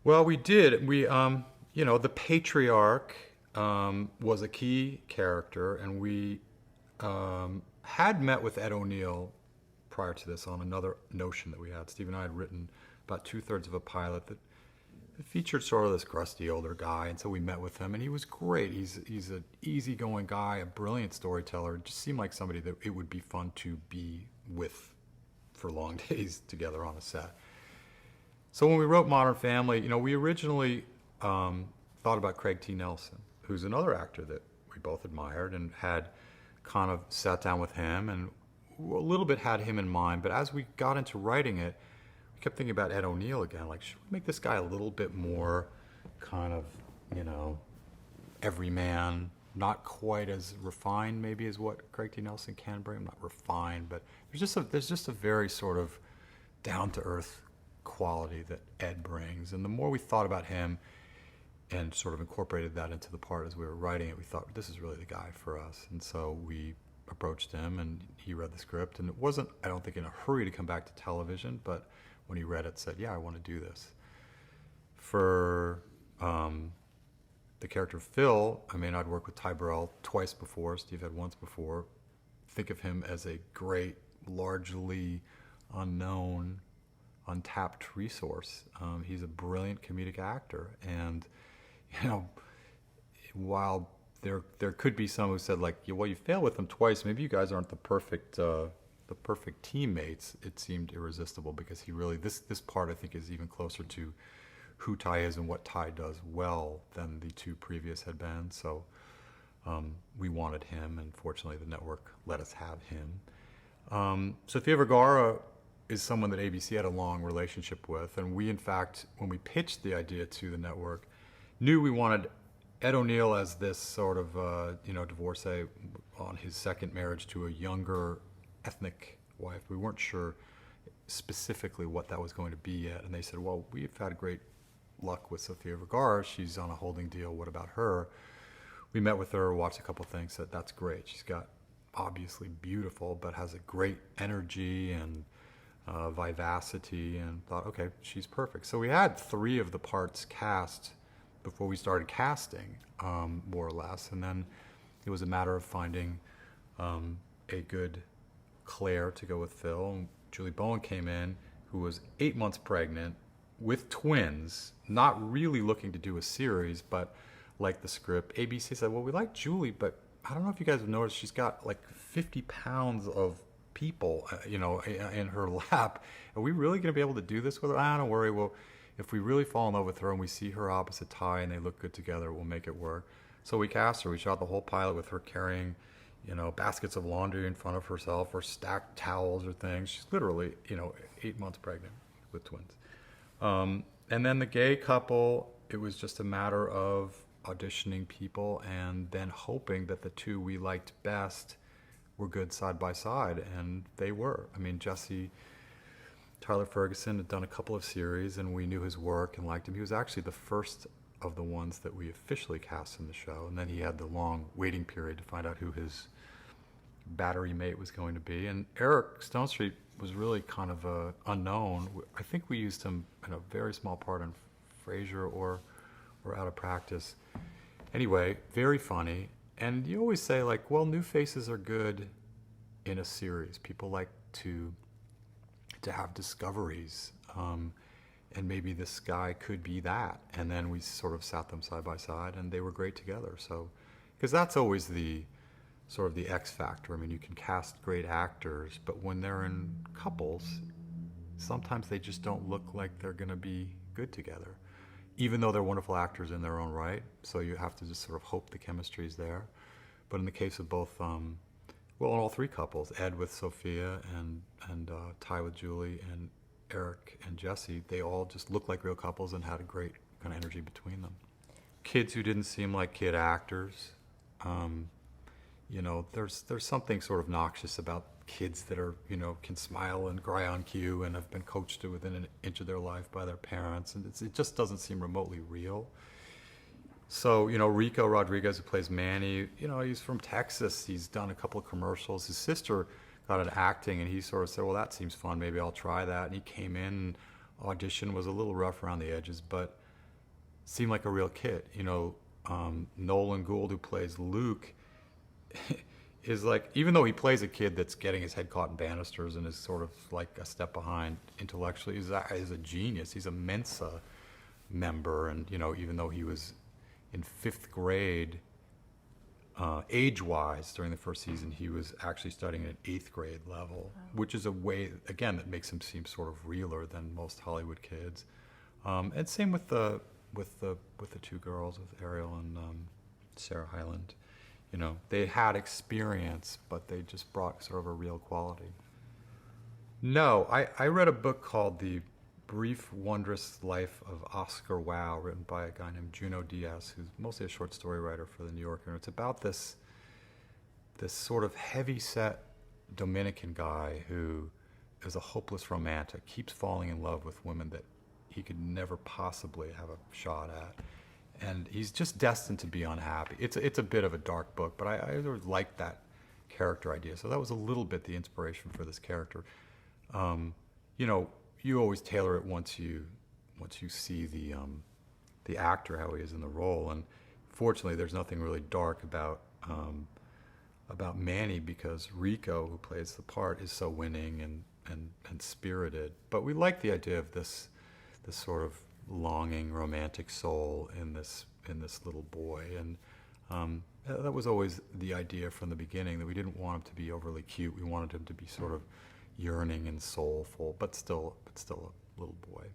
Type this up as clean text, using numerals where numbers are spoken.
Well, we did. The patriarch was a key character, and we had met with Ed O'Neill prior to this on another notion that we had. Steve and I had written about two-thirds of a pilot that featured sort of this crusty older guy, and so we met with him, and he was great. He's an easygoing guy, a brilliant storyteller. It just seemed like somebody that it would be fun to be with for long days together on a set. So when we wrote Modern Family, we originally thought about Craig T. Nelson, who's another actor that we both admired and had kind of sat down with him and a little bit had him in mind. But as we got into writing it, we kept thinking about Ed O'Neill again. Like, should we make this guy a little bit more kind of, everyman, not quite as refined maybe as what Craig T. Nelson can bring. Not refined, but there's just a very sort of down to earth quality that Ed brings. And the more we thought about him and sort of incorporated that into the part as we were writing it, we thought, this is really the guy for us. And so we approached him, and he read the script. And it wasn't, I don't think, in a hurry to come back to television, but when he read it, said, yeah, I want to do this. For the character Phil, I'd worked with Ty Burrell twice before. Steve had once before. Think of him as a great, largely unknown, untapped resource. He's a brilliant comedic actor, and while there could be some who said, like, well, you failed with him twice, maybe you guys aren't the perfect teammates. It seemed irresistible because he really this part I think is even closer to who Ty is and what Ty does well than the two previous had been. So we wanted him, and fortunately the network let us have him. Sofia Vergara is someone that ABC had a long relationship with, and we, in fact, when we pitched the idea to the network, knew we wanted Ed O'Neill as this sort of divorcee on his second marriage to a younger ethnic wife. We weren't sure specifically what that was going to be yet, and they said, well, we've had great luck with Sofia Vergara. She's on a holding deal. What about her? We met with her, watched a couple things, said that's great. She's got obviously beautiful, but has a great energy and vivacity, and thought, okay, she's perfect. So we had 3 of the parts cast before we started casting, more or less, and then it was a matter of finding a good Claire to go with Phil. And Julie Bowen came in, who was 8 months pregnant with twins, not really looking to do a series, but liked the script. ABC said, well, we like Julie, but I don't know if you guys have noticed, she's got like 50 pounds of people, in her lap. Are we really going to be able to do this with her? Don't worry. Well, if we really fall in love with her and we see her opposite Ty and they look good together, we'll make it work. So we cast her. We shot the whole pilot with her carrying, baskets of laundry in front of herself or stacked towels or things. She's literally, 8 months pregnant with twins. And then the gay couple, it was just a matter of auditioning people and then hoping that the 2 we liked best were good side by side, and they were. Jesse Tyler Ferguson had done a couple of series, and we knew his work and liked him. He was actually the first of the ones that we officially cast in the show, and then he had the long waiting period to find out who his battery mate was going to be. And Eric Stonestreet was really kind of a unknown. I think we used him in a very small part in Frasier or Out of Practice. Anyway, very funny. And you always say, like, well, new faces are good in a series. People like to have discoveries, and maybe this guy could be that. And then we sort of sat them side by side, and they were great together. So, because that's always the sort of the X factor. You can cast great actors, but when they're in couples, sometimes they just don't look like they're going to be good together, even though they're wonderful actors in their own right. So you have to just sort of hope the chemistry is there. But in the case of both, in all 3 couples, Ed with Sofia and Ty with Julie and Eric and Jesse, they all just looked like real couples and had a great kind of energy between them. Kids who didn't seem like kid actors. There's something sort of noxious about kids that are, can smile and cry on cue and have been coached to within an inch of their life by their parents, and it just doesn't seem remotely real. So, Rico Rodriguez, who plays Manny, he's from Texas. He's done a couple of commercials. His sister got into acting, and he sort of said, well, that seems fun. Maybe I'll try that. And he came in, and audition was a little rough around the edges, but seem like a real kid. You know, Nolan Gould, who plays Luke, is like, even though he plays a kid that's getting his head caught in banisters and is sort of like a step behind intellectually, he's a genius. He's a Mensa member, and you know, even though he was in 5th grade, age-wise during the first season, he was actually studying at 8th grade level, which is a way, again, that makes him seem sort of realer than most Hollywood kids. And same with the 2 girls, with Ariel and Sarah Hyland. You know, they had experience, but they just brought sort of a real quality. No, I read a book called The Brief Wondrous Life of Oscar Wilde, written by a guy named Junot Diaz, who's mostly a short story writer for The New Yorker. It's about this sort of heavy-set Dominican guy who is a hopeless romantic, keeps falling in love with women that he could never possibly have a shot at. And he's just destined to be unhappy. It's a bit of a dark book, but I always liked that character idea. So that was a little bit the inspiration for this character. You know, you always tailor it once you see the actor, how he is in the role. And fortunately, there's nothing really dark about Manny, because Rico, who plays the part, is so winning and spirited. But we like the idea of this sort of longing romantic soul in this little boy, and that was always the idea from the beginning, that we didn't want him to be overly cute. We wanted him to be sort of yearning and soulful, but still a little boy.